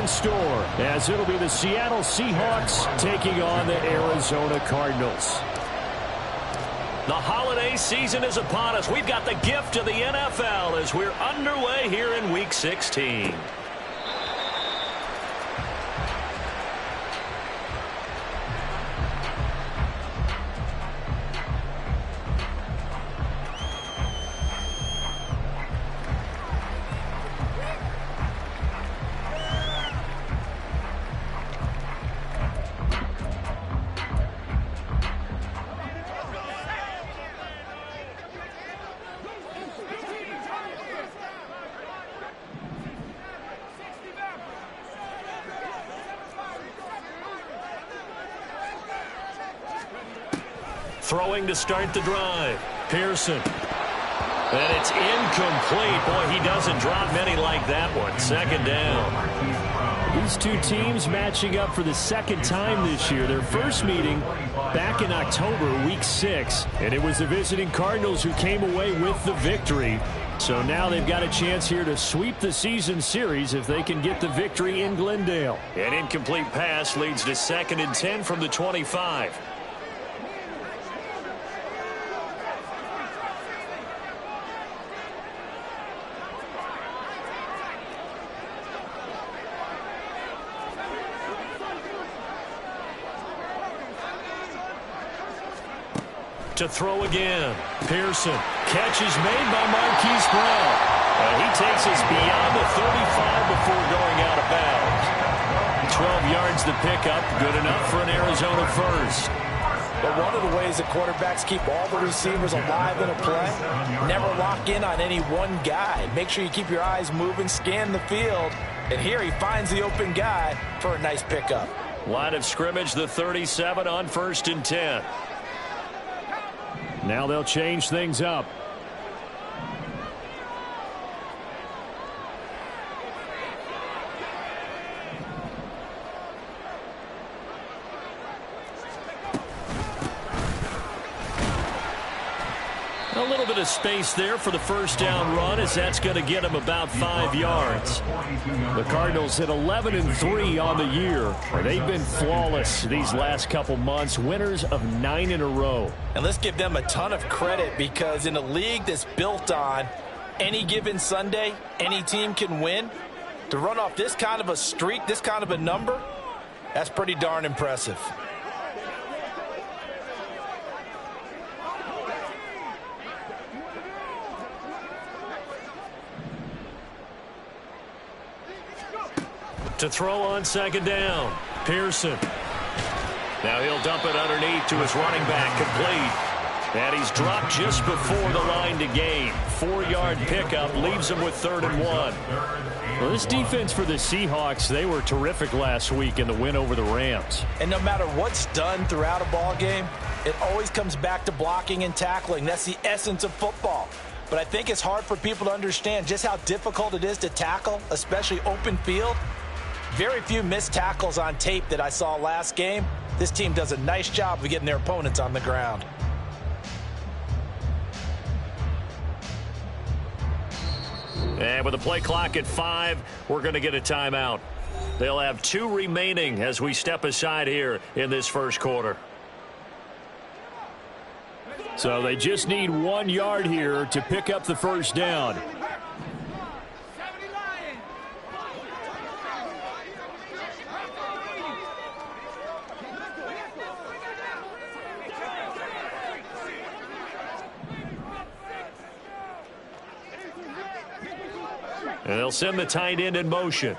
in store, as it'll be the Seattle Seahawks taking on the Arizona Cardinals. The holiday season is upon us. We've got the gift of the NFL as we're underway here in Week 16. Throwing to start the drive. Pearson. And it's incomplete. Boy, he doesn't drop many like that one. Second down. These two teams matching up for the second time this year. Their first meeting back in October, Week 6. And it was the visiting Cardinals who came away with the victory. So now they've got a chance here to sweep the season series if they can get the victory in Glendale. An incomplete pass leads to 2nd and 10 from the 25. To throw again. Pearson. Catch is made by Marquise Brown. And he takes us beyond the 35 before going out of bounds. 12 yards to pick up. Good enough for an Arizona first. But one of the ways that quarterbacks keep all the receivers alive in a play, never lock in on any one guy. Make sure you keep your eyes moving, scan the field. And here he finds the open guy for a nice pickup. Line of scrimmage, the 37 on 1st and 10. Now they'll change things up. A little bit of space there for the first down run, as that's going to get him about 5 yards. The Cardinals hit 11-3 on the year. They've been flawless these last couple months, winners of 9 in a row. And let's give them a ton of credit, because in a league that's built on any given Sunday, any team can win. To run off this kind of a streak, this kind of a number, that's pretty darn impressive. To throw on 2nd down. Pearson. Now he'll dump it underneath to his running back, complete. And he's dropped just before the line to gain. 4-yard pickup leaves him with 3rd and 1. Well, this defense for the Seahawks, they were terrific last week in the win over the Rams. And no matter what's done throughout a ball game, it always comes back to blocking and tackling. That's the essence of football. But I think it's hard for people to understand just how difficult it is to tackle, especially open field. Very few missed tackles on tape that I saw last game. This team does a nice job of getting their opponents on the ground. And with the play clock at 5, we're going to get a timeout. They'll have 2 remaining as we step aside here in this first quarter. So they just need 1 yard here to pick up the first down. And they'll send the tight end in motion.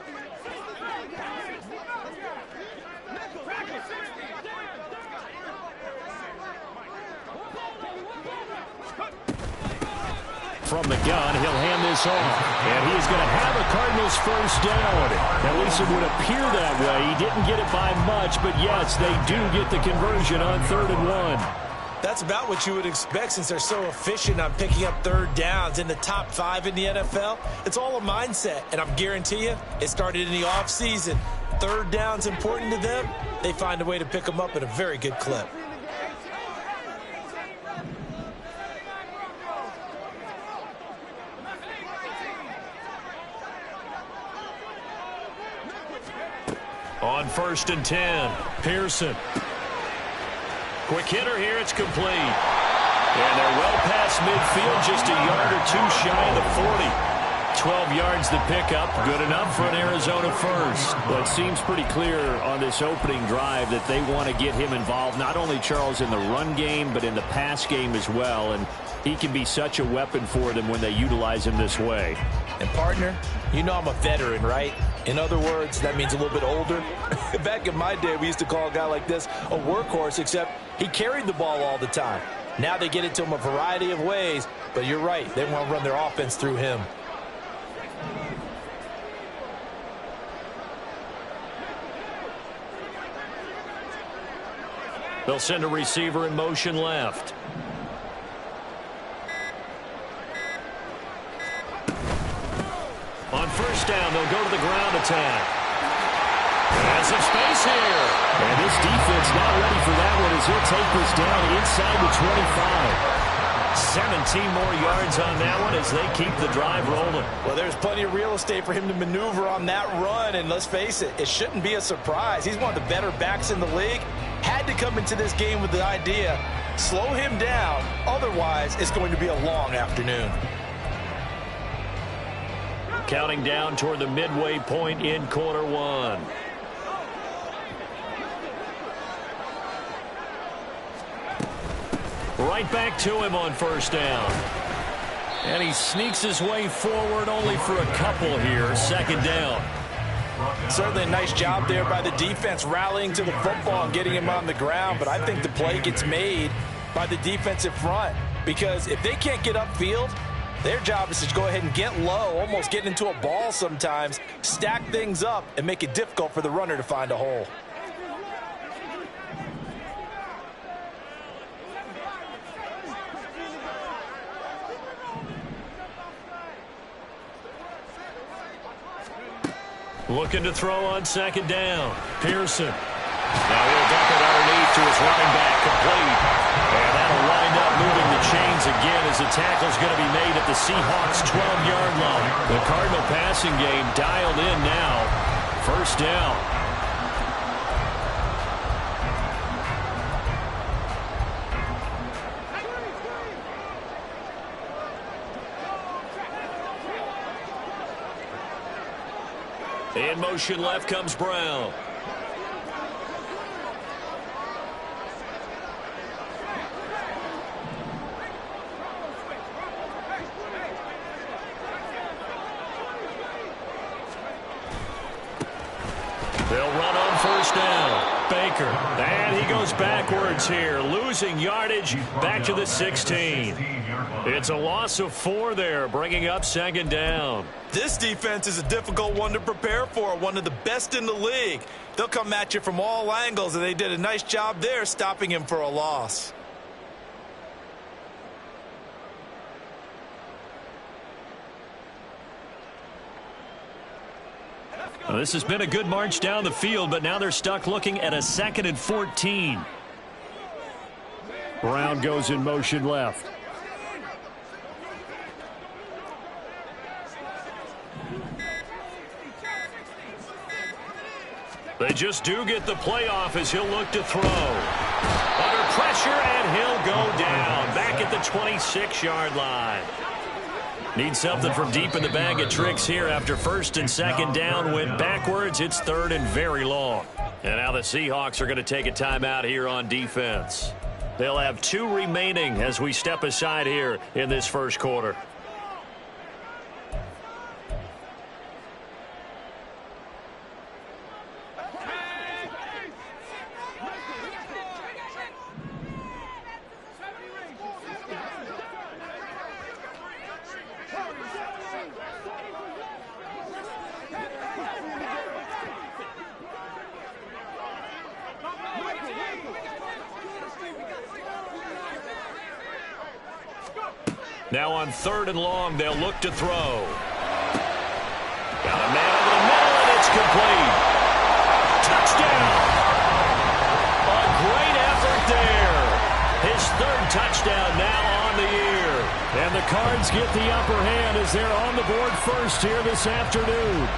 From the gun, he'll hand this off. And he's going to have a Cardinals first down. At least it would appear that way. He didn't get it by much, but yes, they do get the conversion on 3rd and 1. That's about what you would expect, since they're so efficient on picking up 3rd downs in the top 5 in the NFL. It's all a mindset, and I'm guarantee you it started in the offseason. 3rd down's important to them. They find a way to pick them up at a very good clip. On 1st and 10, Pearson. Quick hitter here, it's complete. And they're well past midfield, just a yard or two shy of the 40. 12 yards to pick up, good enough for an Arizona first. Well, it seems pretty clear on this opening drive that they want to get him involved, not only, Charles, in the run game, but in the pass game as well. And he can be such a weapon for them when they utilize him this way. And, partner, you know I'm a veteran, right? In other words, that means a little bit older. Back in my day, we used to call a guy like this a workhorse, except he carried the ball all the time. Now they get it to him a variety of ways, but you're right. They want to run their offense through him. They'll send a receiver in motion left. On 1st down, they'll go to the ground attack. Has some space here. And this defense not ready for that one as he'll take this down inside the 25. 17 more yards on that one as they keep the drive rolling. Well, there's plenty of real estate for him to maneuver on that run, and let's face it, it shouldn't be a surprise. He's one of the better backs in the league. Had to come into this game with the idea, slow him down, otherwise it's going to be a long afternoon. Counting down toward the midway point in quarter one. Right back to him on 1st down. And he sneaks his way forward only for a couple here. 2nd down. Certainly a nice job there by the defense rallying to the football and getting him on the ground, but I think the play gets made by the defensive front because if they can't get upfield, their job is to go ahead and get low, almost get into a ball sometimes, stack things up, and make it difficult for the runner to find a hole. Looking to throw on 2nd down. Pearson. Now he'll dump it underneath to his running back, complete. And that'll wind up moving the chains again as the tackle's going to be made at the Seahawks' 12-yard line. The Cardinal passing game dialed in now. 1st down. In motion left comes Brown. They'll run on 1st down. Baker. And he goes backwards here, losing yardage back to the 16. It's a loss of 4 there, bringing up 2nd down. This defense is a difficult one to prepare for, one of the best in the league. They'll come at you from all angles, and they did a nice job there stopping him for a loss. Well, this has been a good march down the field, but now they're stuck looking at a 2nd and 14. Brown goes in motion left. They just do get the playoff as he'll look to throw. Under pressure, and he'll go down. Back at the 26-yard line. Need something from deep in the bag of tricks here after 1st and 2nd down. Went backwards. It's 3rd and very long. And now the Seahawks are going to take a timeout here on defense. They'll have 2 remaining as we step aside here in this 1st quarter. Now on 3rd and long, they'll look to throw. Got a man over the middle, and it's complete. Touchdown! A great effort there. His 3rd touchdown now on the year. And the Cards get the upper hand as they're on the board first here this afternoon.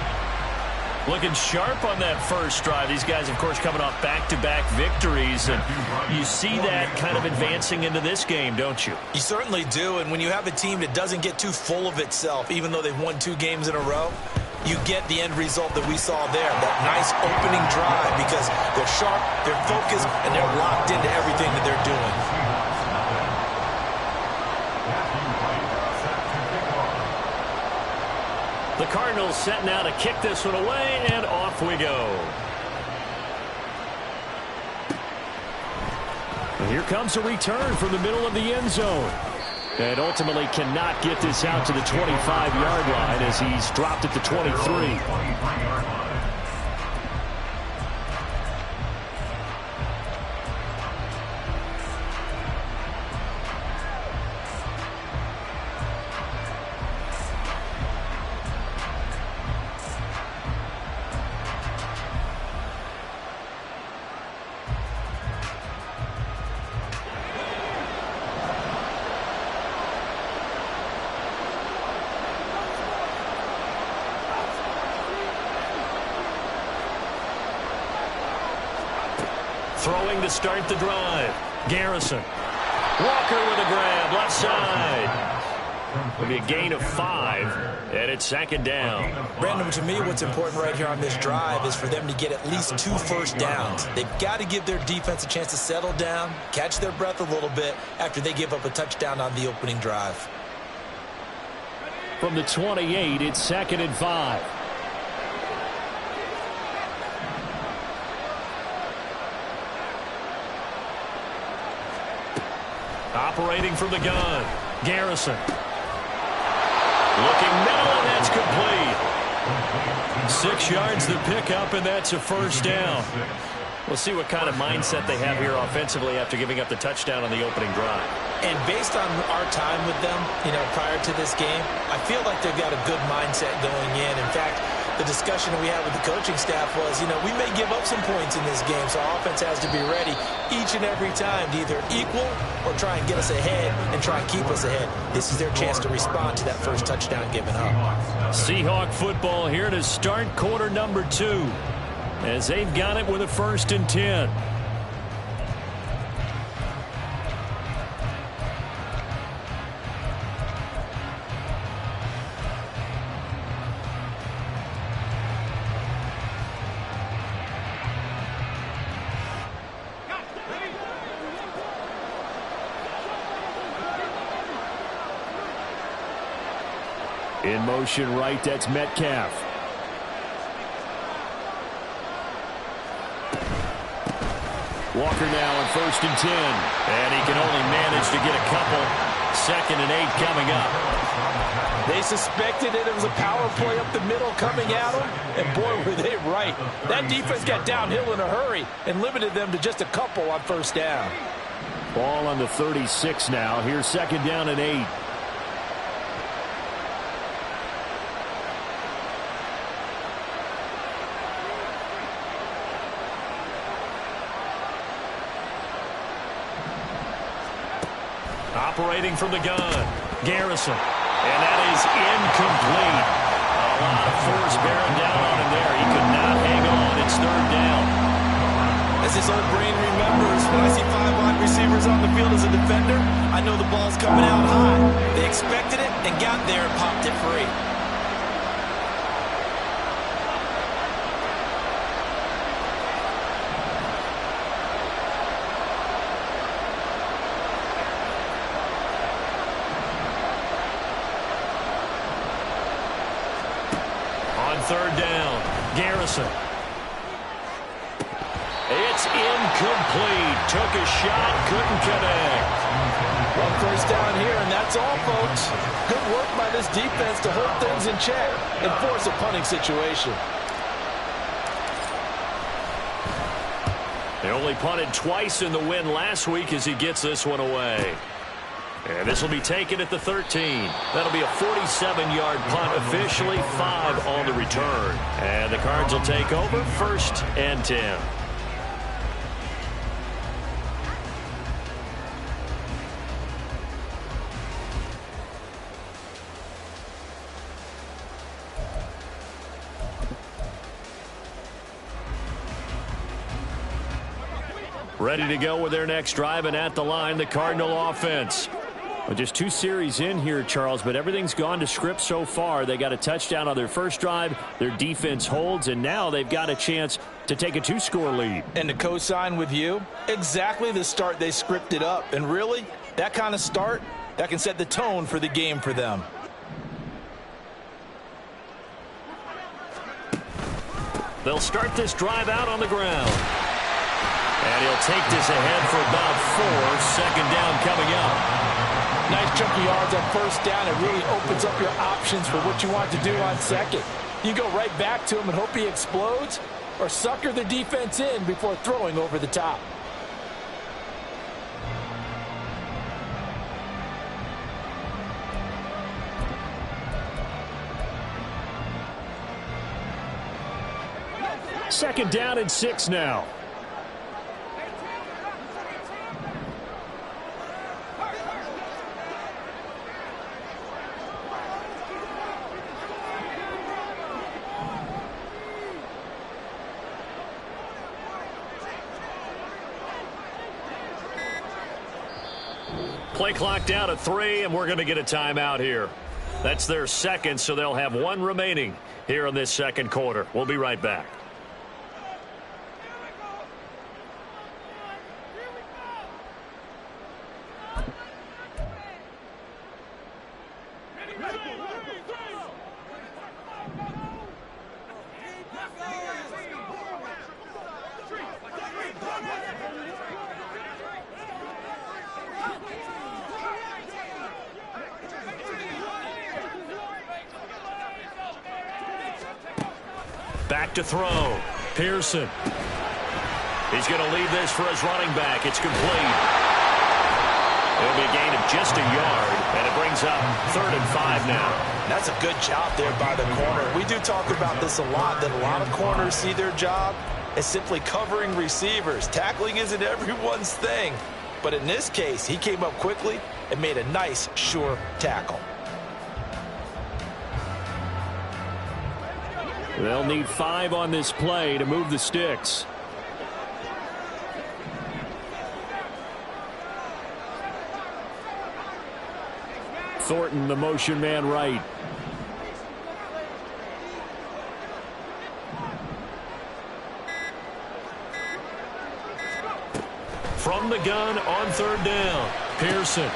Looking sharp on that first drive. These guys, of course, coming off back-to-back victories. And you see that kind of advancing into this game, don't you? You certainly do. And when you have a team that doesn't get too full of itself, even though they've won 2 games in a row, you get the end result that we saw there, that nice opening drive, because they're sharp, they're focused, and they're locked into everything that they're doing. The Cardinals set now to kick this one away, and off we go. And here comes a return from the middle of the end zone. And ultimately cannot get this out to the 25-yard line as he's dropped at the 23. Throwing to start the drive. Garrison. Walker with a grab, left side. It'll be a gain of 5, and it's second down. Brandon, to me, what's important right here on this drive is for them to get at least 2 first downs. They've got to give their defense a chance to settle down, catch their breath a little bit after they give up a touchdown on the opening drive. From the 28, it's 2nd and 5. Operating from the gun. Garrison. Looking middle, and that's complete. 6 yards the pickup, and that's a first down. We'll see what kind of mindset they have here offensively after giving up the touchdown on the opening drive. And based on our time with them, prior to this game, I feel like they've got a good mindset going in. In fact, the discussion that we had with the coaching staff was, we may give up some points in this game, so our offense has to be ready each and every time to either equal or try and get us ahead and try and keep us ahead. This is their chance to respond to that first touchdown given up. Seahawk football here to start quarter number 2, as they've got it with a 1st and 10. In motion right, that's Metcalf. Walker now on 1st and 10. And he can only manage to get a couple. 2nd and 8 coming up. They suspected it was a power play up the middle coming at them, and boy, were they right. That defense got downhill in a hurry and limited them to just a couple on 1st down. Ball on the 36 now. Here's 2nd down and 8. Operating from the gun. Garrison. And that is incomplete. A lot of force bearing down on him there. He could not hang on. It's 3rd down. As this old brain remembers, when I see 5 wide receivers on the field as a defender, I know the ball's coming out high. They expected it and got there and popped it free. On 3rd down, Garrison. It's incomplete. Took a shot, couldn't connect. Well, 1st down here, and that's all, folks. Good work by this defense to hold things in check and force a punting situation. They only punted twice in the win last week as he gets this one away. And this will be taken at the 13. That'll be a 47-yard punt, officially 5 on the return. And the Cards will take over 1st and 10. Ready to go with their next drive, and at the line, the Cardinal offense. Well, just 2 series in here, Charles, but everything's gone to script so far. They got a touchdown on their first drive. Their defense holds, and now they've got a chance to take a 2-score lead. And to co-sign with you, exactly the start they scripted up. And really, that kind of start, that can set the tone for the game for them. They'll start this drive out on the ground. And he'll take this ahead for about 4. Second down coming up. Nice chunk of yards on first down. It really opens up your options for what you want to do on second. You go right back to him and hope he explodes, or sucker the defense in before throwing over the top. Second down and 6 now. Play clock down to 3, and we're going to get a timeout here. That's their second, so they'll have 1 remaining here in this second quarter. We'll be right back. Back to throw. Pearson. He's going to leave this for his running back. It's complete. It'll be a gain of just a yard, and it brings up 3rd and 5 now. That's a good job there by the corner. We do talk about this a lot, that a lot of corners see their job as simply covering receivers. Tackling isn't everyone's thing. But in this case, he came up quickly and made a nice, sure tackle. They'll need 5 on this play to move the sticks. Thornton, the motion man right. From the gun on 3rd down, Pearson.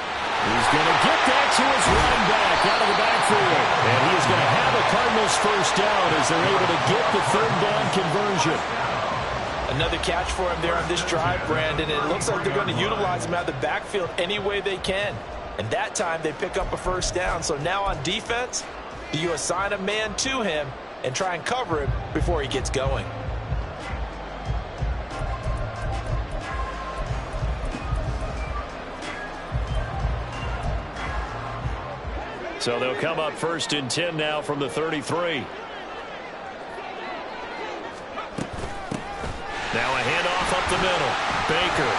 He's going to get that to his running back out of the backfield. And he is going to have a Cardinals first down as they're able to get the 3rd down conversion. Another catch for him there on this drive, Brandon. And it looks like they're going to utilize him out of the backfield any way they can. And that time they pick up a first down. So now on defense, do you assign a man to him and try and cover him before he gets going? So they'll come up 1st and 10 now from the 33. Now a handoff up the middle. Baker.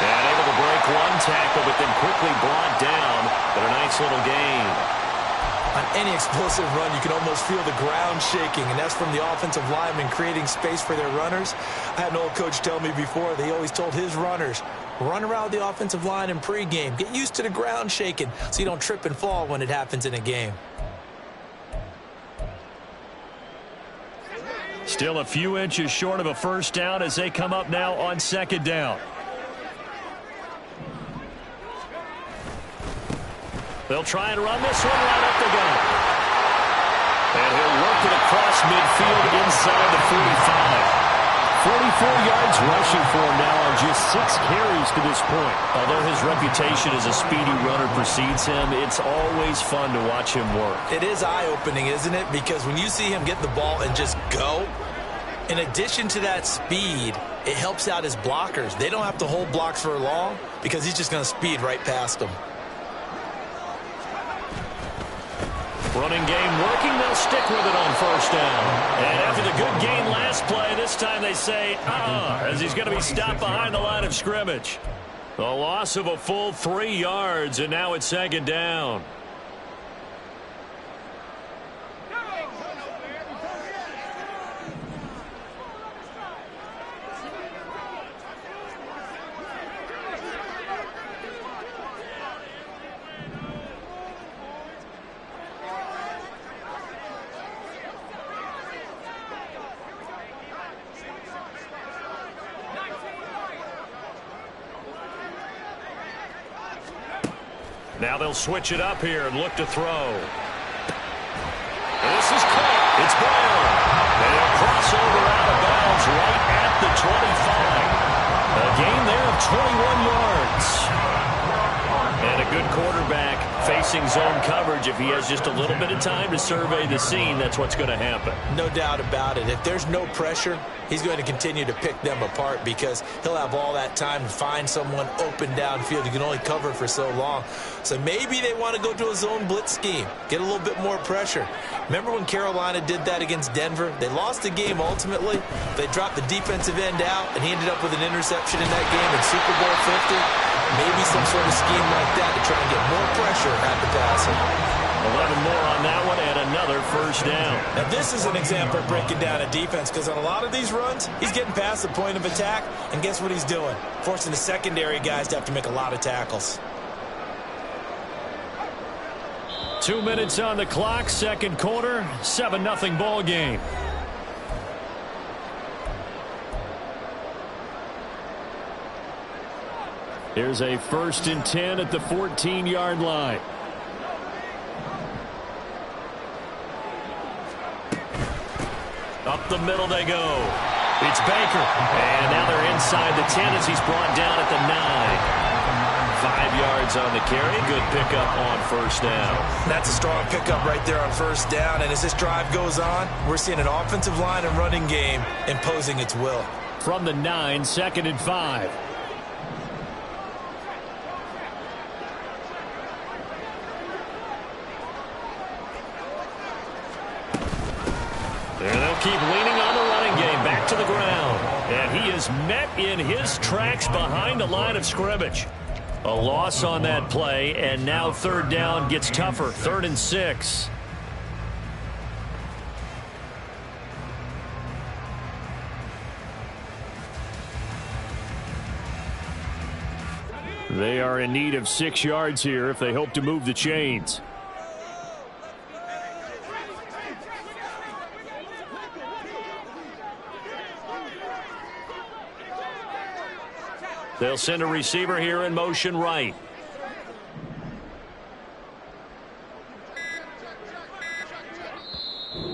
And able to break 1 tackle, but then quickly brought down. But a nice little gain. On any explosive run, you can almost feel the ground shaking, and that's from the offensive linemen creating space for their runners. I had an old coach tell me before, they always told his runners, run around the offensive line in pregame. Get used to the ground shaking so you don't trip and fall when it happens in a game. Still a few inches short of a first down as they come up now on 2nd down. They'll try and run this one right up the gut. And he'll work it across midfield inside the 45. 44 yards rushing for him now on just 6 carries to this point. Although his reputation as a speedy runner precedes him, it's always fun to watch him work. It is eye-opening, isn't it? Because when you see him get the ball and just go, in addition to that speed, it helps out his blockers. They don't have to hold blocks for long because he's just going to speed right past them. Running game working, they'll stick with it on 1st down. And after the good gain last play, this time they say, as he's going to be stopped behind the line of scrimmage. The loss of a full 3 yards, and now it's 2nd down. Now they'll switch it up here and look to throw. This is caught. It's Brown. And he'll cross over out of bounds right at the 25. A gain there of 21 yards. And a good quarterback facing zone coverage. If he has just a little bit of time to survey the scene, that's what's going to happen. No doubt about it. If there's no pressure, he's going to continue to pick them apart because he'll have all that time to find someone open downfield. He can only cover for so long. So maybe they want to go to a zone blitz scheme, get a little bit more pressure. Remember when Carolina did that against Denver? They lost the game ultimately. They dropped the defensive end out, and he ended up with an interception in that game in Super Bowl 50. Maybe some sort of scheme like that to try and get more pressure at the passer. 11 more on that one and another first down. Now this is an example of breaking down a defense because on a lot of these runs, he's getting past the point of attack, and guess what he's doing? Forcing the secondary guys to have to make a lot of tackles. 2 minutes on the clock, second quarter, 7-0 ball game. Here's a 1st and 10 at the 14-yard line. Up the middle they go. It's Baker. And now they're inside the 10 as he's brought down at the 9. 5 yards on the carry. Good pickup on first down. That's a strong pickup right there on first down. And as this drive goes on, we're seeing an offensive line and running game imposing its will. From the 9, 2nd and 5. And they'll keep leaning on the running game back to the ground. And he is met in his tracks behind the line of scrimmage. A loss on that play, and now third down gets tougher. 3rd and 6. They are in need of 6 yards here if they hope to move the chains. They'll send a receiver here in motion right.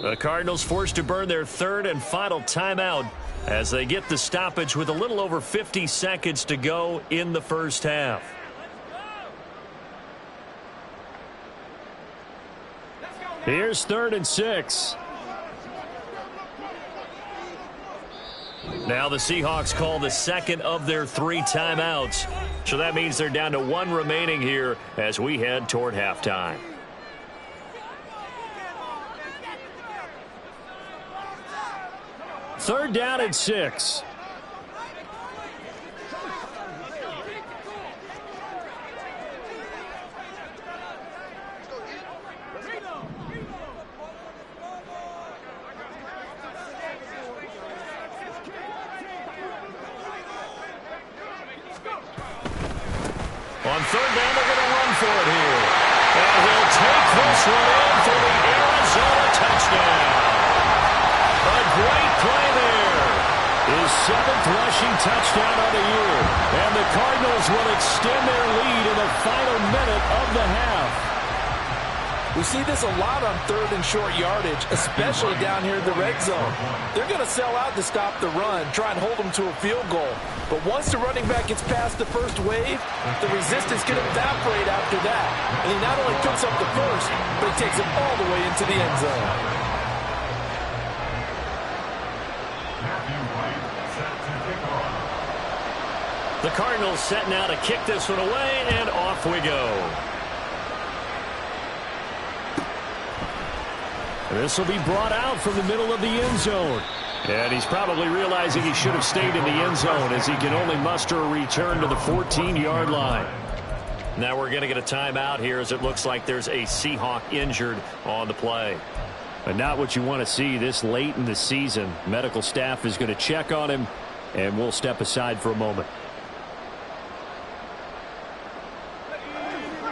The Cardinals forced to burn their 3rd and final timeout as they get the stoppage with a little over 50 seconds to go in the first half. Here's 3rd and 6. Now the Seahawks call the second of their 3 timeouts. So that means they're down to 1 remaining here as we head toward halftime. Third down and 6. On third down, they're going to run for it here. And he'll take this one in for the Arizona touchdown. A great play there. His 7th rushing touchdown of the year. And the Cardinals will extend their lead in the final minute of the half. We see this a lot on 3rd and short yardage, especially down here in the red zone. They're going to sell out to stop the run, try and hold them to a field goal. But once the running back gets past the first wave, the resistance can evaporate after that. And he not only picks up the first, but he takes it all the way into the end zone. The Cardinals set now to kick this one away, and off we go. This will be brought out from the middle of the end zone. And he's probably realizing he should have stayed in the end zone as he can only muster a return to the 14-yard line. Now we're going to get a timeout here as it looks like there's a Seahawk injured on the play. But not what you want to see this late in the season. Medical staff is going to check on him, and we'll step aside for a moment.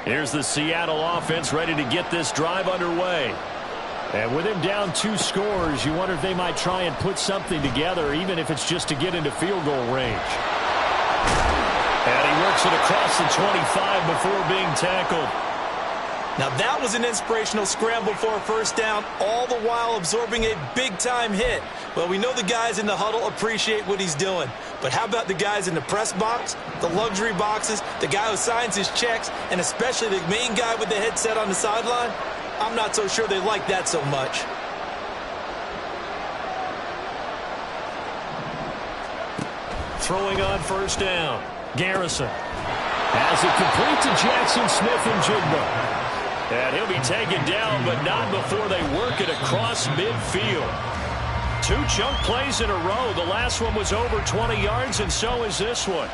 Here's the Seattle offense ready to get this drive underway. And with him down 2 scores, you wonder if they might try and put something together, even if it's just to get into field goal range. And he works it across the 25 before being tackled. Now that was an inspirational scramble for a first down, all the while absorbing a big-time hit. Well, we know the guys in the huddle appreciate what he's doing. But how about the guys in the press box, the luxury boxes, the guy who signs his checks, and especially the main guy with the headset on the sideline? I'm not so sure they like that so much. Throwing on first down. Garrison has it complete to Jackson Smith-Njigba. And he'll be taken down, but not before they work it across midfield. 2 chunk plays in a row. The last one was over 20 yards, and so is this one.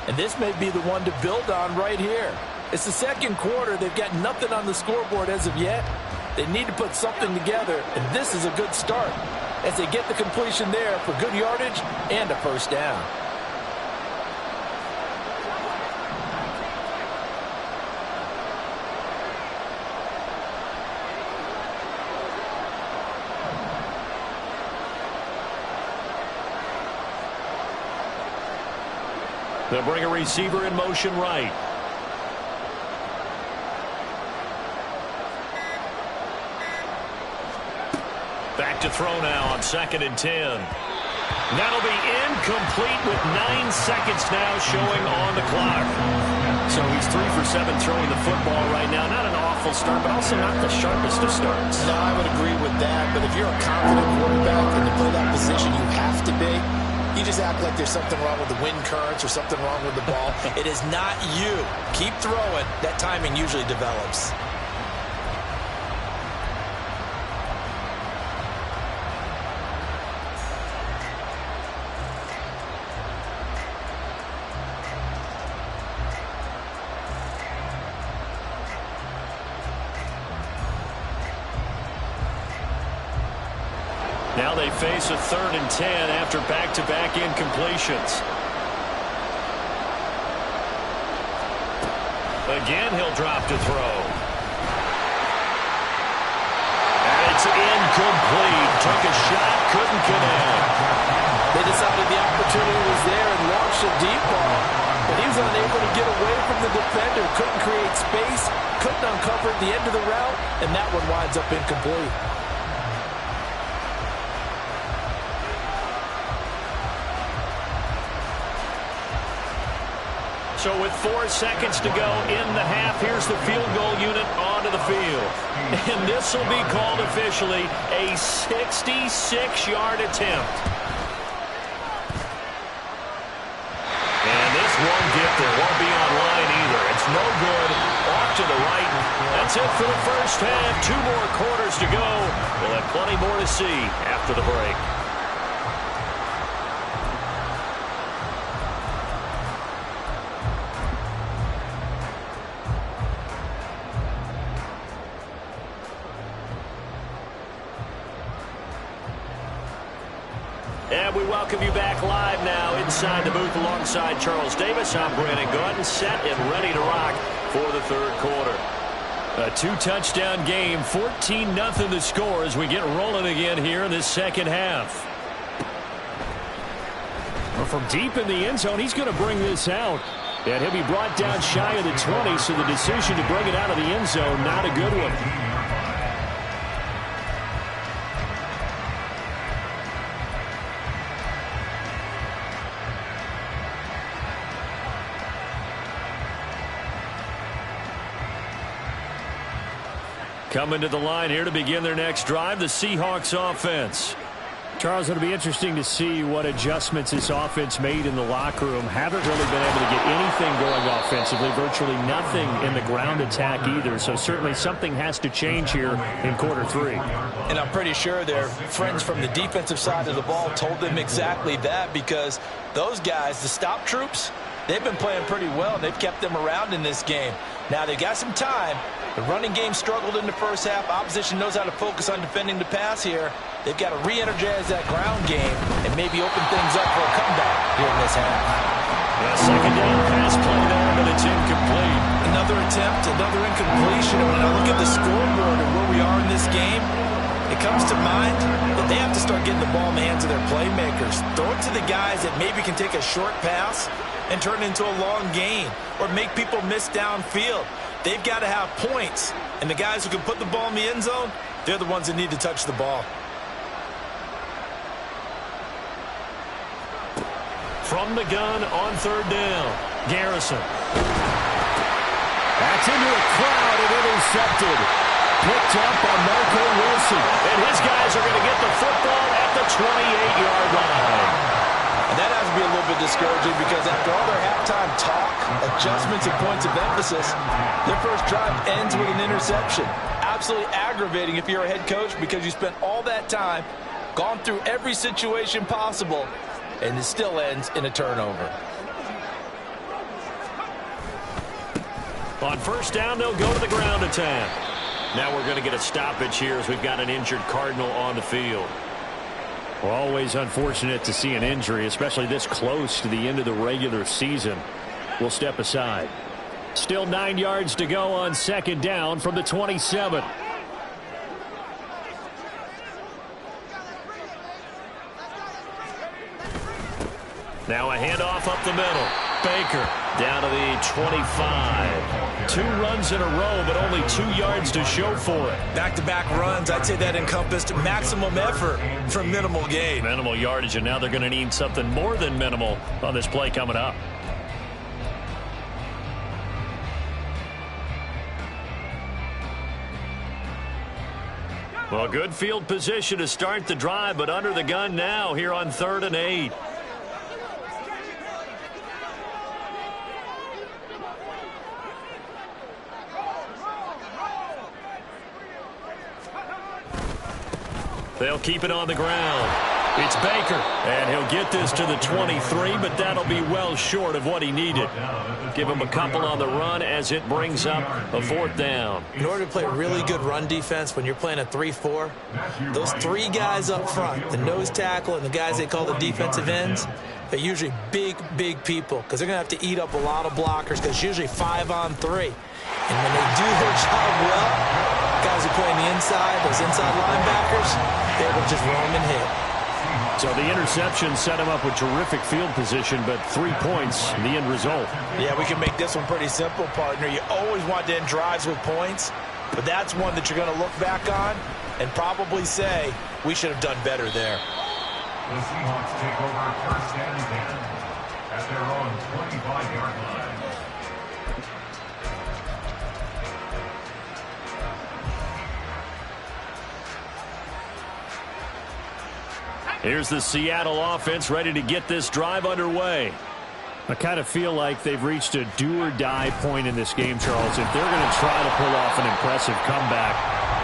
And this may be the one to build on right here. It's the second quarter. They've got nothing on the scoreboard as of yet. They need to put something together, and this is a good start as they get the completion there for good yardage and a first down. They'll bring a receiver in motion right. Back to throw now on 2nd and 10. That'll be incomplete with 9 seconds now showing on the clock. So he's 3 for 7 throwing the football right now. Not an awful start, but also not the sharpest of starts. No, I would agree with that. But if you're a confident quarterback and to play that position, you have to be. You just act like there's something wrong with the wind currents or something wrong with the ball. It is not you. Keep throwing. That timing usually develops. Now they face a 3rd and 10 after back-to-back incompletions. Again, he'll drop to throw. And it's incomplete. Took a shot, couldn't connect. They decided the opportunity was there and launched a deep ball. But he was unable to get away from the defender. Couldn't create space, couldn't uncover the end of the route, and that one winds up incomplete. So with 4 seconds to go in the half, here's the field goal unit onto the field. And this will be called officially a 66-yard attempt. And this won't get there. Won't be online either. It's no good. Off to the right. That's it for the first half. 2 more quarters to go. We'll have plenty more to see after the break. And we welcome you back live now inside the booth alongside Charles Davis. I'm Brandon Gaudin, set and ready to rock for the 3rd quarter. A 2-touchdown game, 14-0 the score as we get rolling again here in this second half. Well, from deep in the end zone, he's going to bring this out. And he'll be brought down shy of the 20, so the decision to bring it out of the end zone, not a good one. Coming to the line here to begin their next drive, the Seahawks offense. Charles, it'll be interesting to see what adjustments this offense made in the locker room. Haven't really been able to get anything going offensively, virtually nothing in the ground attack either. So certainly something has to change here in quarter 3. And I'm pretty sure their friends from the defensive side of the ball told them exactly that, because those guys, the stop troops, they've been playing pretty well. They've kept them around in this game. Now they've got some time. The running game struggled in the first half. Opposition knows how to focus on defending the pass here. They've got to re-energize that ground game and maybe open things up for a comeback here in this half. A 2nd down pass play there, but it's incomplete. Another attempt, another incompletion. And when I look at the scoreboard and where we are in this game, it comes to mind that they have to start getting the ball in the hands of their playmakers. Throw it to the guys that maybe can take a short pass and turn it into a long gain or make people miss downfield. They've got to have points, and the guys who can put the ball in the end zone, they're the ones that need to touch the ball. From the gun on third down, Garrison. That's into a crowd and intercepted. Picked up by Marco Wilson. And his guys are going to get the football at the 28-yard line. And that has to be a little bit discouraging because after all their halftime talk, adjustments, and points of emphasis, their first drive ends with an interception. Absolutely aggravating if you're a head coach because you spent all that time, gone through every situation possible, and it still ends in a turnover. On first down, they'll go to the ground attack. Now we're going to get a stoppage here as we've got an injured Cardinal on the field. Well, always unfortunate to see an injury, especially this close to the end of the regular season. We'll step aside. Still 9 yards to go on second down from the 27. Now a handoff up the middle. Baker down to the 25. 2 runs in a row, but only 2 yards to show for it. Back-to-back runs, I'd say that encompassed maximum effort for minimal gain. Minimal yardage, and now they're going to need something more than minimal on this play coming up. Well, good field position to start the drive, but under the gun now here on 3rd and 8. They'll keep it on the ground. It's Baker, and he'll get this to the 23, but that'll be well short of what he needed. Give him a couple on the run as it brings up a 4th down. In order to play really good run defense when you're playing a 3-4, those 3 guys up front, the nose tackle and the guys they call the defensive ends, they're usually big, big people because they're going to have to eat up a lot of blockers because it's usually 5-on-3. And when they do their job well, guys who play on the inside, those inside linebackers, they will just roam and hit. So the interception set him up with terrific field position, but 3 points, the end result. Yeah, we can make this one pretty simple, partner. You always want to end drives with points, but that's one that you're going to look back on and probably say, we should have done better there. The Seahawks take over first and 10 at their own 25-yard line. Here's the Seattle offense ready to get this drive underway. I kind of feel like they've reached a do-or-die point in this game, Charles. If they're going to try to pull off an impressive comeback,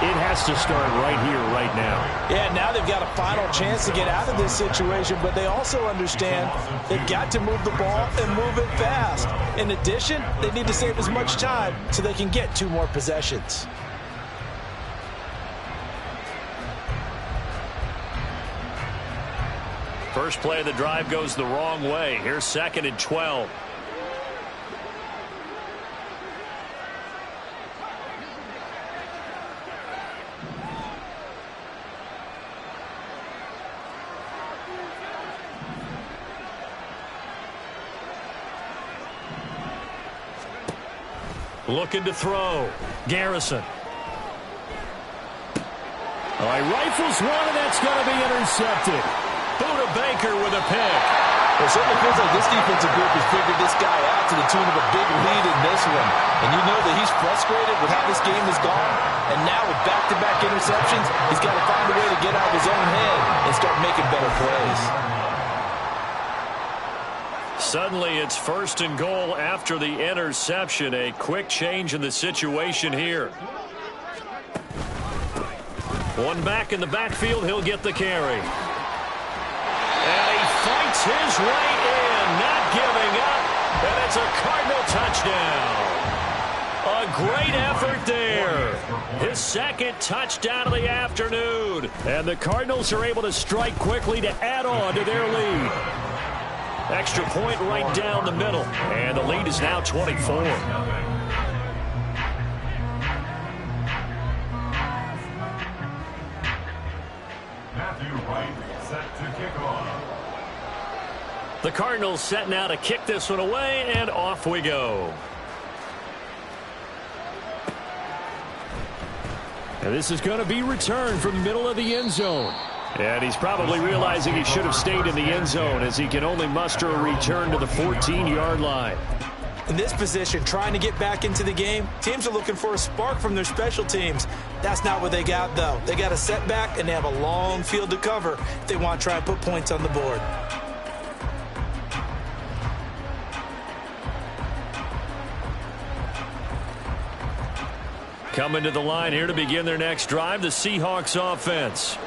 it has to start right here, right now. Yeah, now they've got a final chance to get out of this situation, but they also understand they've got to move the ball and move it fast. In addition, they need to save as much time so they can get 2 more possessions. First play of the drive goes the wrong way. Here's 2nd and 12. Looking to throw. Garrison. All right, rifles one, and that's going to be intercepted. Buda Baker with a pick. It certainly feels like this defensive group has figured this guy out to the tune of a big lead in this one. And you know that he's frustrated with how this game has gone. And now with back-to-back interceptions, he's got to find a way to get out of his own head and start making better plays. Suddenly it's 1st and goal after the interception. A quick change in the situation here. One back in the backfield, he'll get the carry. And he fights his way in, not giving up. And it's a Cardinal touchdown. A great effort there. His 2nd touchdown of the afternoon. And the Cardinals are able to strike quickly to add on to their lead. Extra point right down the middle. And the lead is now 24. Matthew Wright set to kick off. The Cardinals set now to kick this one away, and off we go. And this is going to be returned from the middle of the end zone. And he's probably realizing he should have stayed in the end zone as he can only muster a return to the 14-yard line. In this position, trying to get back into the game, teams are looking for a spark from their special teams. That's not what they got, though. They got a setback, and they have a long field to cover if they want to try and put points on the board. Coming to the line here to begin their next drive, the Seahawks offense.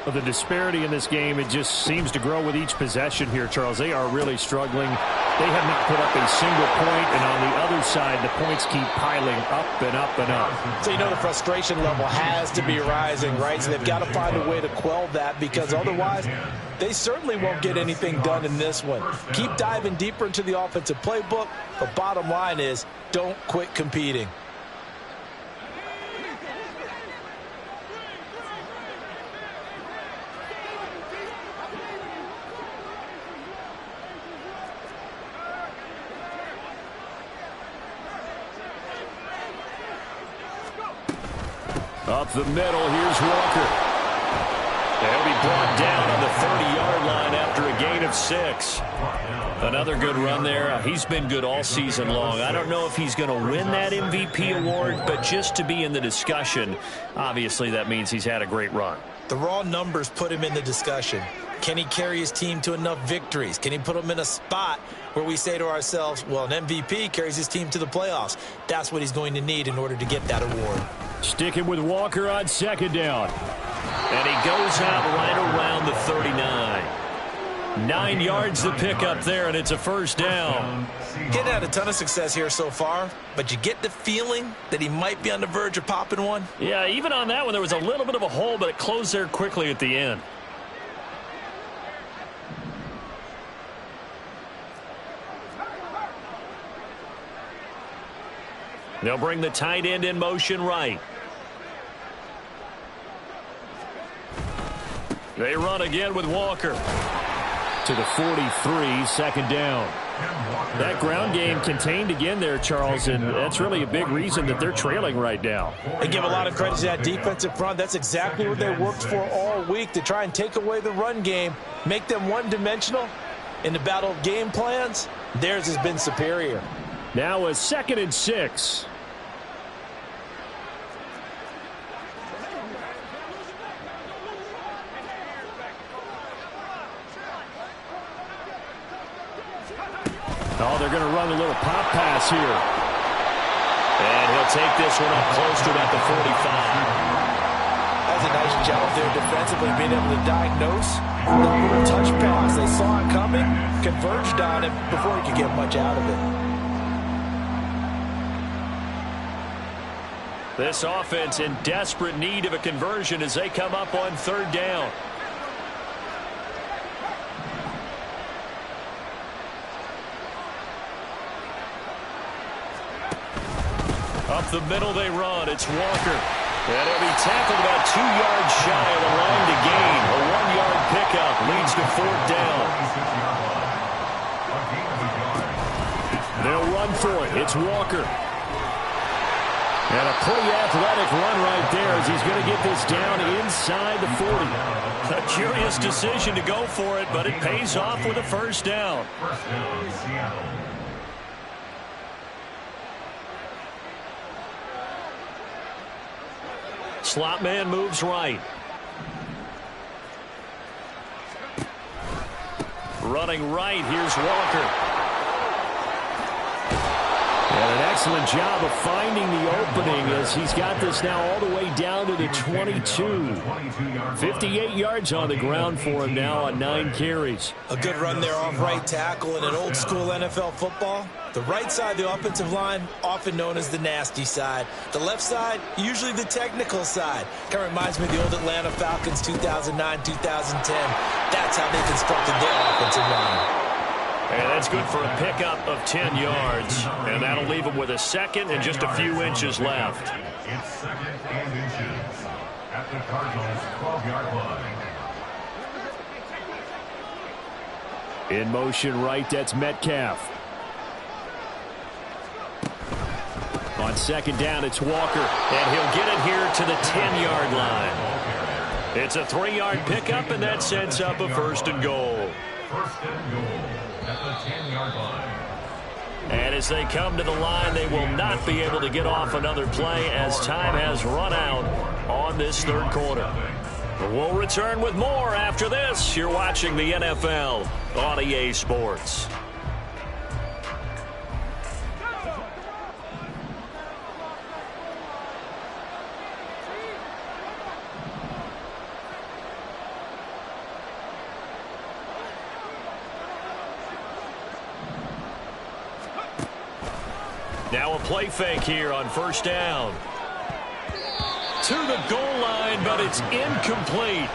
Well, the disparity in this game, it just seems to grow with each possession here, Charles. They are really struggling. They have not put up a single point, and on the other side, the points keep piling up and up and up. So you know the frustration level has to be rising, right? So they've got to find a way to quell that, because otherwise they certainly won't get anything done in this one. Keep diving deeper into the offensive playbook, but bottom line is don't quit competing. Up the middle, here's Walker. They'll be brought down on the 30-yard line after a gain of 6. Another good run there. He's been good all season long. I don't know if he's going to win that MVP award, but just to be in the discussion, obviously that means he's had a great run. The raw numbers put him in the discussion. Can he carry his team to enough victories? Can he put them in a spot where we say to ourselves, well, an MVP carries his team to the playoffs? That's what he's going to need in order to get that award. Sticking with Walker on second down. And he goes out right around the 39. 9 yards to pick up there, and it's a first down. Getting had a ton of success here so far, but you get the feeling that he might be on the verge of popping one. Yeah, even on that one, there was a little bit of a hole, but it closed there quickly at the end. They'll bring the tight end in motion right. They run again with Walker. To the 43, second down. That ground game contained again there, Charles, and that's really a big reason that they're trailing right now. They give a lot of credit to that defensive front. That's exactly what they worked for all week, to try and take away the run game, make them one-dimensional. In the battle of game plans, theirs has been superior. Now a 2nd and 6. Oh, they're going to run a little pop pass here. And he'll take this one up close to about the 45. That's a nice job there defensively, being able to diagnose that little touch pass. They saw it coming, converged on it before he could get much out of it. This offense in desperate need of a conversion as they come up on 3rd down. Up the middle they run. It's Walker. And he'll be tackled about 2 yards shy of the line to gain. A 1-yard pickup leads to 4th down. They'll run for it. It's Walker. And a pretty athletic run right there as he's going to get this down inside the 40. A curious decision to go for it, but it pays off with a first down. Seattle. Slot man moves right. Running right, here's Walker. And an excellent job of finding the opening as he's got this now all the way down to the 22. 58 yards on the ground for him now on 9 carries. A good run there off right tackle in an old school NFL football. The right side of the offensive line, often known as the nasty side. The left side, usually the technical side. Kind of reminds me of the old Atlanta Falcons 2009, 2010. That's how they constructed their offensive line. And that's good for a pickup of 10 yards. And that'll leave him with a second and just a few inches left. It's 2nd and inches at the Cardinals' 12-yard line. In motion right, that's Metcalf. On second down, it's Walker. And he'll get it here to the 10-yard line. It's a 3-yard pickup, and that sets up a 1st and goal. 1st and goal at the 10-yard line. And as they come to the line, they will not be able to get off another play as time has run out on this 3rd quarter. We'll return with more after this. You're watching the NFL on EA Sports. Now a play fake here on 1st down. To the goal line, but it's incomplete.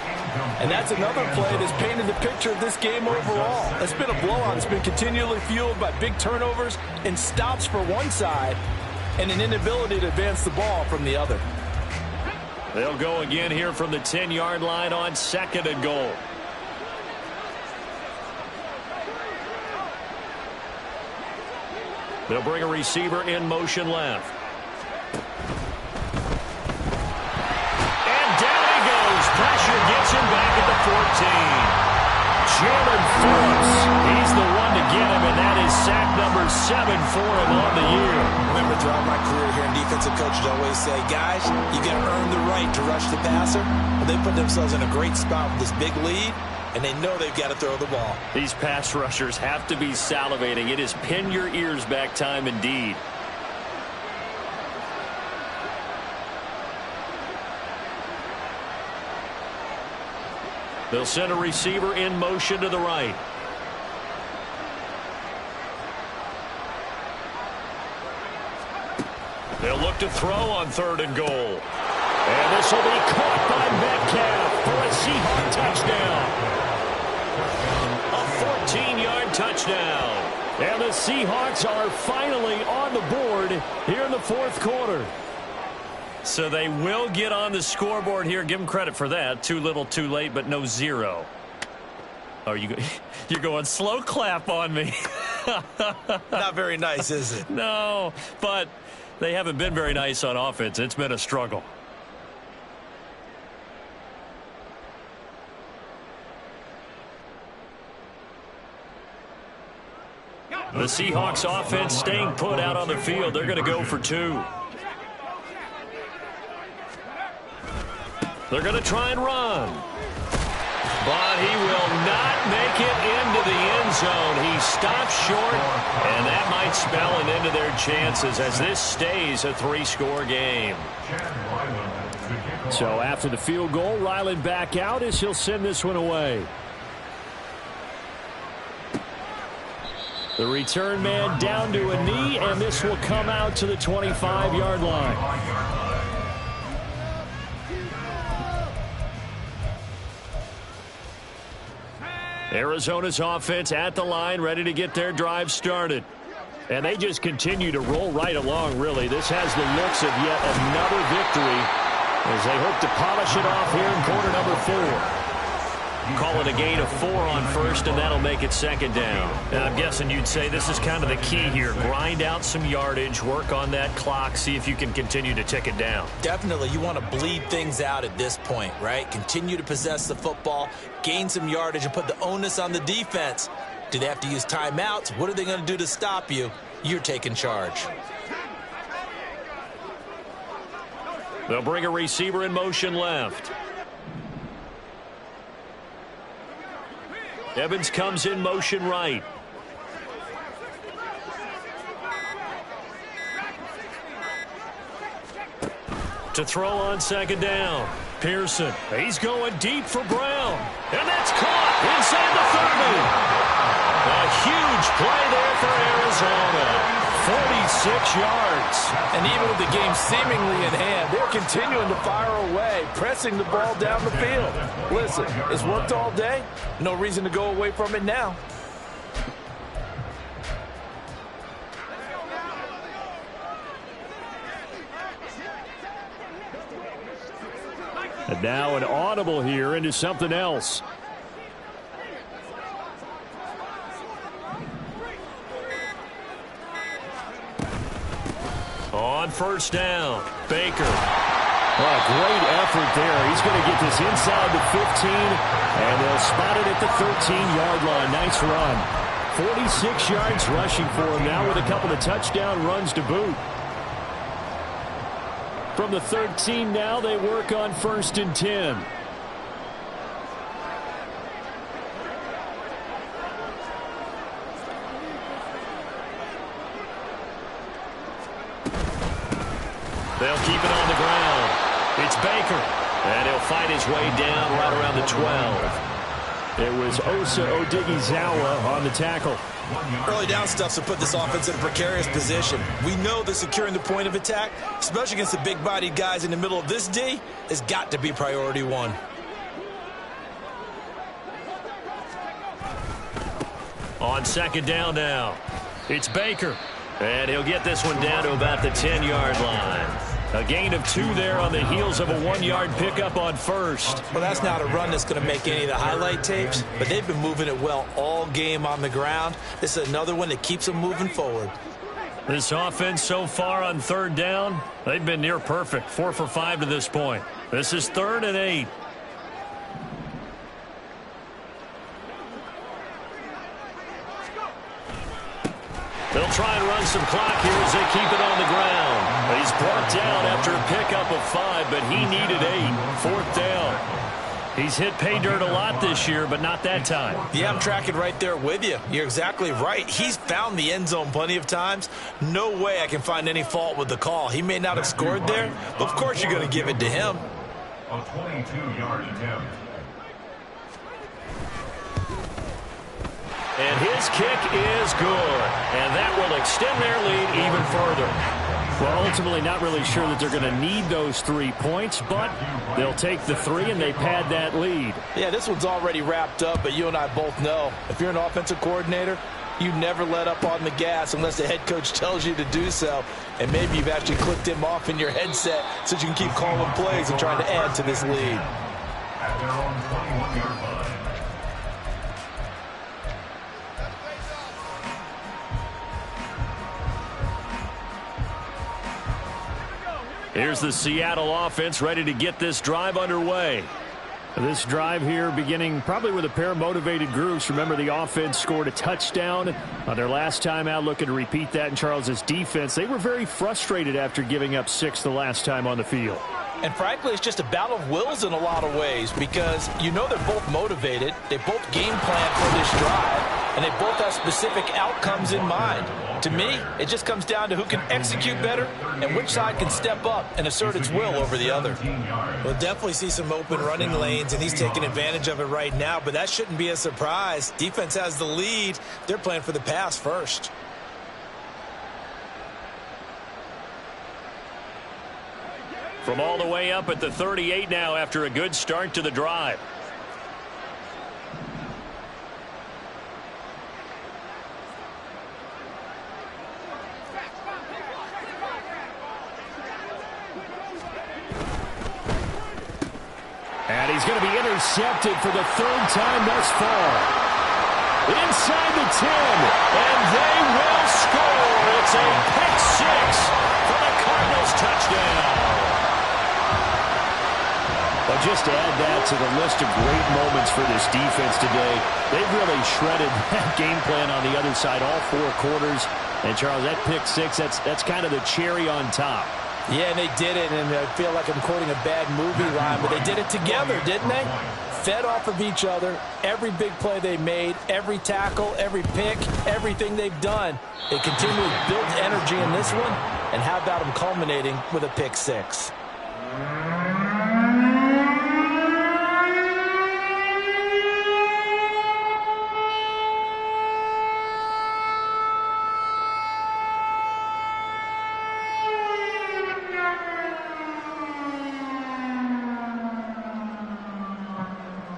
And that's another play that's painted the picture of this game overall. It's been a blowout. It's been continually fueled by big turnovers and stops for one side and an inability to advance the ball from the other. They'll go again here from the 10-yard line on 2nd and goal. They'll bring a receiver in motion left. And down he goes. Pressure gets him back at the 14. Jalen Phillips, he's the one to get him, and that is sack number 7 for him on the year. Remember, throughout my career here in defensive coaches always say, guys, you got to earn the right to rush the passer. Well, they put themselves in a great spot with this big lead, and they know they've got to throw the ball. These pass rushers have to be salivating. It is pin your ears back time indeed. They'll send a receiver in motion to the right. They'll look to throw on 3rd and goal. And this will be caught by Metcalf for a Seahawks touchdown. A 14-yard touchdown. And the Seahawks are finally on the board here in the 4th quarter. So they will get on the scoreboard here. Give them credit for that. Too little, too late, but no 0. Oh, you're going slow clap on me. Not very nice, is it? No, but they haven't been very nice on offense. It's been a struggle. The Seahawks offense staying put out on the field. They're going to go for 2. They're going to try and run. But he will not make it into the end zone. He stops short, and that might spell an end to their chances as this stays a 3-score game. So after the field goal, Ryland back out as he'll send this one away. The return man down to a knee, and this will come out to the 25-yard line. Arizona's offense at the line, ready to get their drive started. And they just continue to roll right along, really. This has the looks of yet another victory as they hope to polish it off here in quarter number 4. Call it a gain of 4 on 1st, and that'll make it 2nd down. And I'm guessing you'd say this is kind of the key here. Grind out some yardage, work on that clock, see if you can continue to tick it down. Definitely. You want to bleed things out at this point, right? Continue to possess the football, gain some yardage, and put the onus on the defense. Do they have to use timeouts? What are they going to do to stop you? You're taking charge. They'll bring a receiver in motion left. Evans comes in motion right. To throw on 2nd down. Pearson. He's going deep for Brown. And that's caught inside the 30. A huge play there for Arizona. 46 yards. And even with the game seemingly in hand, they're continuing to fire away, pressing the ball down the field. Listen, it's worked all day. No reason to go away from it now. And now an audible here into something else. On first down, Baker. Well, great effort there. He's going to get this inside the 15, and they'll spot it at the 13-yard line. Nice run. 46 yards rushing for him now with a couple of touchdown runs to boot. From the 13 now, they work on 1st and 10. They'll keep it on the ground. It's Baker. And he'll fight his way down right around the 12. It was Osa Odighizuwa on the tackle. Early down stuff to put this offense in a precarious position. We know that securing the point of attack, especially against the big-bodied guys in the middle of this D, has got to be priority one. On 2nd down now, it's Baker. And he'll get this one down to about the 10-yard line. A gain of 2 there on the heels of a 1-yard pickup on 1st. Well, that's not a run that's going to make any of the highlight tapes, but they've been moving it well all game on the ground. This is another one that keeps them moving forward. This offense so far on 3rd down, they've been near perfect. 4 for 5 to this point. This is 3rd and 8. They'll try and run some clock here as they keep it on the ground. He's brought down after a pickup of 5, but he needed 8. 4th down. He's hit pay dirt a lot this year, but not that time. Yeah, I'm tracking right there with you. You're exactly right. He's found the end zone plenty of times. No way I can find any fault with the call. He may not have scored there, but of course you're going to give it to him. A 22-yard attempt. And his kick is good. And that will extend their lead even further. Well, ultimately not really sure that they're going to need those 3 points, but they'll take the 3 and they pad that lead. Yeah, this one's already wrapped up, but you and I both know if you're an offensive coordinator, you never let up on the gas unless the head coach tells you to do so. And maybe you've actually clicked him off in your headset so you can keep calling plays and trying to add to this lead. At their own 21-yard line. Here's the Seattle offense ready to get this drive underway. This drive here beginning probably with a pair of motivated groups. Remember, the offense scored a touchdown on their last time out, looking to repeat that in Charles's defense. They were very frustrated after giving up 6 the last time on the field. And frankly, it's just a battle of wills in a lot of ways because you know they're both motivated. They both game plan for this drive, and they both have specific outcomes in mind. To me, it just comes down to who can execute better and which side can step up and assert its will over the other. We'll definitely see some open running lanes, and he's taking advantage of it right now, but that shouldn't be a surprise. Defense has the lead. They're playing for the pass first. From all the way up at the 38 now after a good start to the drive. And he's going to be intercepted for the 3rd time thus far. Inside the 10, and they will score. It's a pick 6 for the Cardinals touchdown. But just to add that to the list of great moments for this defense today, they've really shredded that game plan on the other side all 4 quarters. And, Charles, that pick 6, that's kind of the cherry on top. Yeah, and they did it, and I feel like I'm quoting a bad movie line, but they did it together, didn't they? Fed off of each other, every big play they made, every tackle, every pick, everything they've done. They continually built energy in this one, and how about them culminating with a pick 6?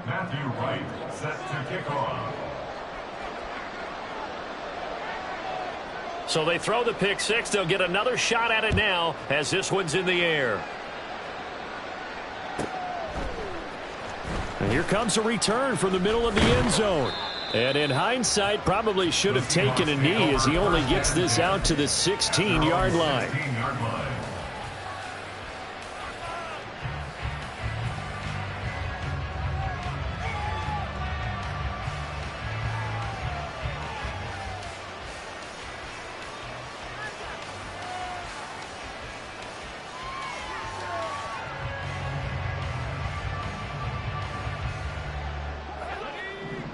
Matthew Wright set to kick off. So they throw the pick 6. They'll get another shot at it now as this one's in the air. And here comes a return from the middle of the end zone. And in hindsight, probably should have taken a knee as he only gets this out to the 16-yard line.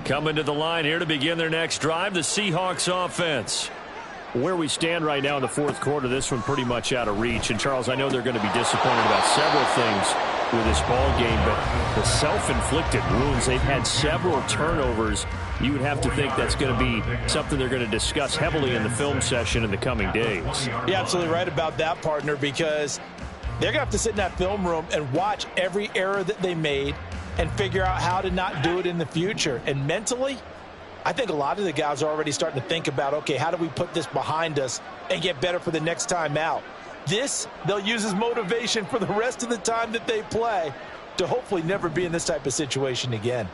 Coming to the line here to begin their next drive, the Seahawks offense. Where we stand right now in the fourth quarter, this one pretty much out of reach. And, Charles, I know they're going to be disappointed about several things with this ball game, but the self-inflicted wounds, they've had several turnovers. You would have to think that's going to be something they're going to discuss heavily in the film session in the coming days. You're absolutely right about that, partner, because they're going to have to sit in that film room and watch every error that they made and figure out how to not do it in the future. And mentally, I think a lot of the guys are already starting to think about, okay, how do we put this behind us and get better for the next time out? This, they'll use as motivation for the rest of the time that they play to hopefully never be in this type of situation again.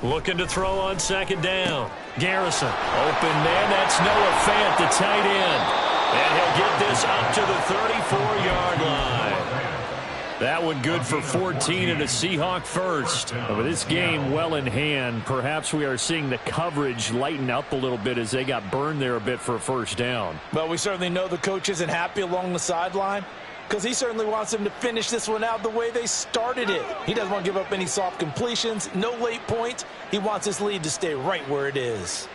Looking to throw on second down. Garrison, open man, that's Noah Fant, the tight end. And he'll get this up to the 34-yard line. That one good for 14 and a Seahawk first. With this game well in hand, perhaps we are seeing the coverage lighten up a little bit as they got burned there a bit for a first down. But we certainly know the coach isn't happy along the sideline because he certainly wants them to finish this one out the way they started it. He doesn't want to give up any soft completions, no late points. He wants his lead to stay right where it is.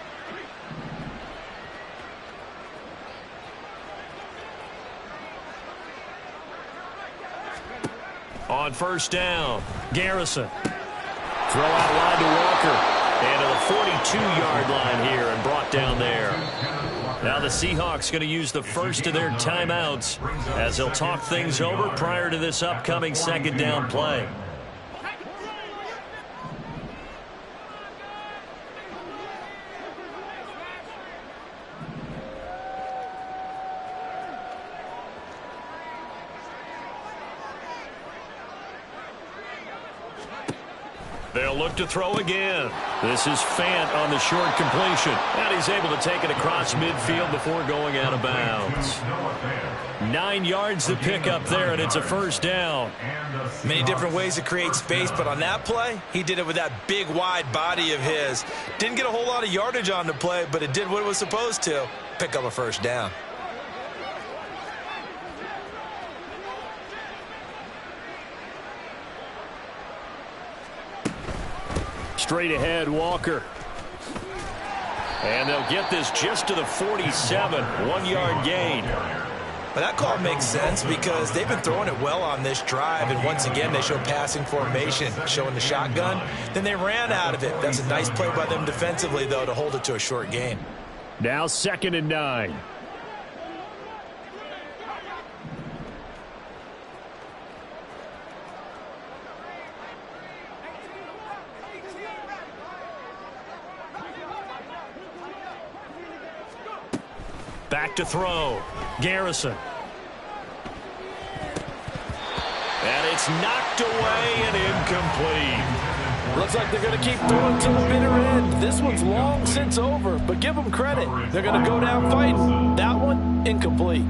On first down, Garrison. Throw out wide to Walker. And to the 42-yard line here and brought down there. Now the Seahawks going to use the first of their timeouts as they'll talk things over prior to this upcoming second down play. They'll look to throw again. This is Fant on the short completion. And he's able to take it across midfield before going out of bounds. 9 yards to pick up there, and it's a first down. Many different ways to create space, but on that play, he did it with that big, wide body of his. Didn't get a whole lot of yardage on the play, but it did what it was supposed to. Pick up a first down. Straight ahead, Walker. And they'll get this just to the 47, 1-yard gain. But that call makes sense because they've been throwing it well on this drive, and once again they show passing formation, showing the shotgun. Then they ran out of it. That's a nice play by them defensively, though, to hold it to a short gain. Now 2nd and 9. Back to throw. Garrison. And it's knocked away and incomplete. Looks like they're going to keep throwing to the bitter end. This one's long since over, but give them credit. They're going to go down fighting. That one, incomplete.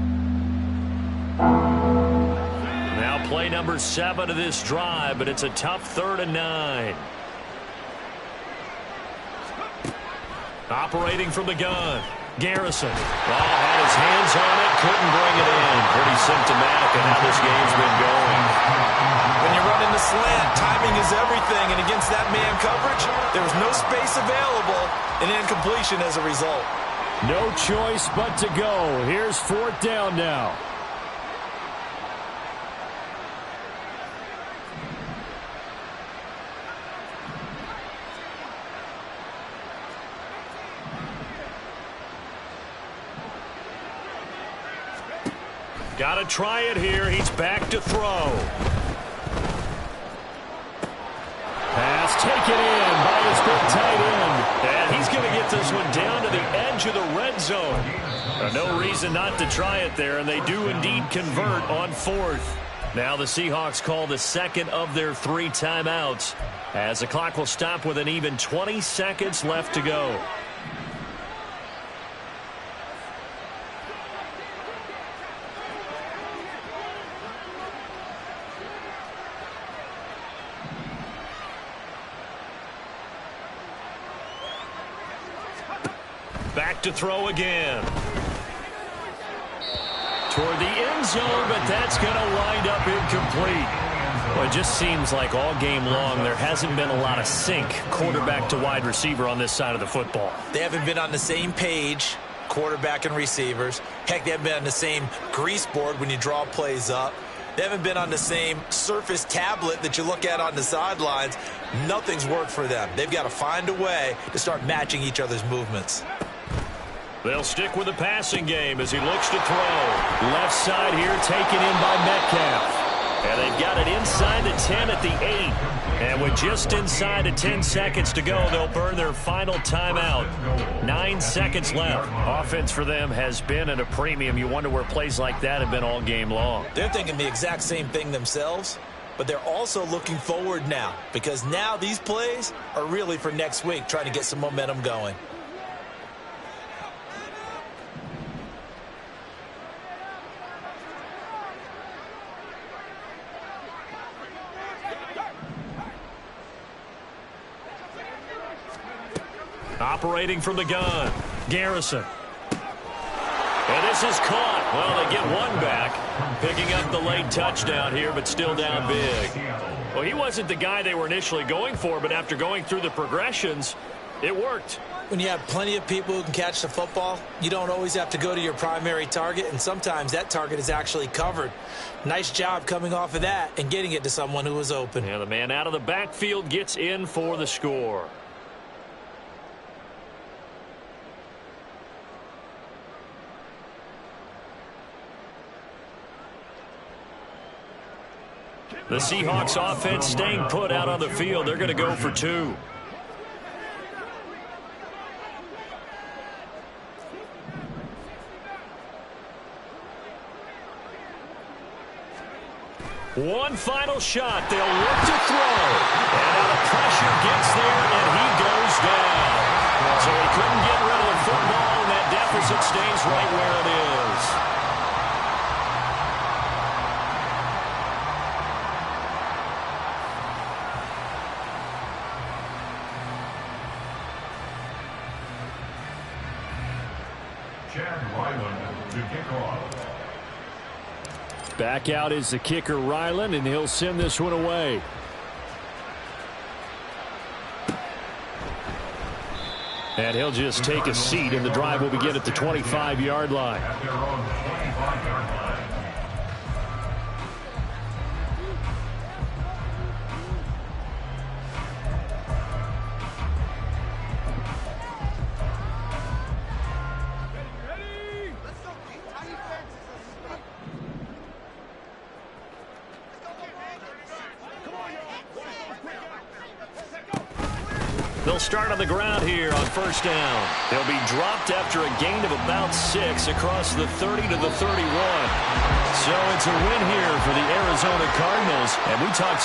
Now play number 7 of this drive, but it's a tough 3rd and 9. Operating from the gun. Garrison. Had his hands on it, couldn't bring it in. Pretty symptomatic of how this game's been going. When you're running the slant, timing is everything, and against that man coverage, there was no space available, and incompletion as a result. No choice but to go. Here's 4th down now. Got to try it here. He's back to throw. Pass taken in by his big tight end. And he's going to get this one down to the edge of the red zone. No reason not to try it there, and they do indeed convert on 4th. Now the Seahawks call the 2nd of their 3 timeouts as the clock will stop with an even 20 seconds left to go. Back to throw again. Toward the end zone, but that's going to wind up incomplete. Well, it just seems like all game long there hasn't been a lot of sync quarterback to wide receiver on this side of the football. They haven't been on the same page, quarterback and receivers. Heck, they haven't been on the same grease board when you draw plays up. They haven't been on the same Surface tablet that you look at on the sidelines. Nothing's worked for them. They've got to find a way to start matching each other's movements. They'll stick with the passing game as he looks to throw. Left side here taken in by Metcalf. And they've got it inside the 10 at the 8. And with just inside of 10 seconds to go, they'll burn their final timeout. 9 seconds left. Offense for them has been at a premium. You wonder where plays like that have been all game long. They're thinking the exact same thing themselves, but they're also looking forward now because now these plays are really for next week, trying to get some momentum going. Operating from the gun, Garrison. And this is caught. Well, they get one back, picking up the late touchdown here, but still down big. Well, he wasn't the guy they were initially going for, but after going through the progressions, it worked. When you have plenty of people who can catch the football, you don't always have to go to your primary target, and sometimes that target is actually covered. Nice job coming off of that and getting it to someone who was open. Yeah, the man out of the backfield gets in for the score. The Seahawks offense staying put out on the field. They're going to go for 2. One final shot. They'll look to throw. And now the pressure gets there, and he goes down. So he couldn't get rid of the football, and that deficit stays right where it is. Chad Ryland to kick off. Back out is the kicker, Ryland, and he'll send this one away. And he'll just take a seat, and the drive will begin at the 25-yard line. At their own 25-yard line. They'll start on the ground here on first down. They'll be dropped after a gain of about 6 across the 30 to the 31. So it's a win here for the Arizona Cardinals. And we talked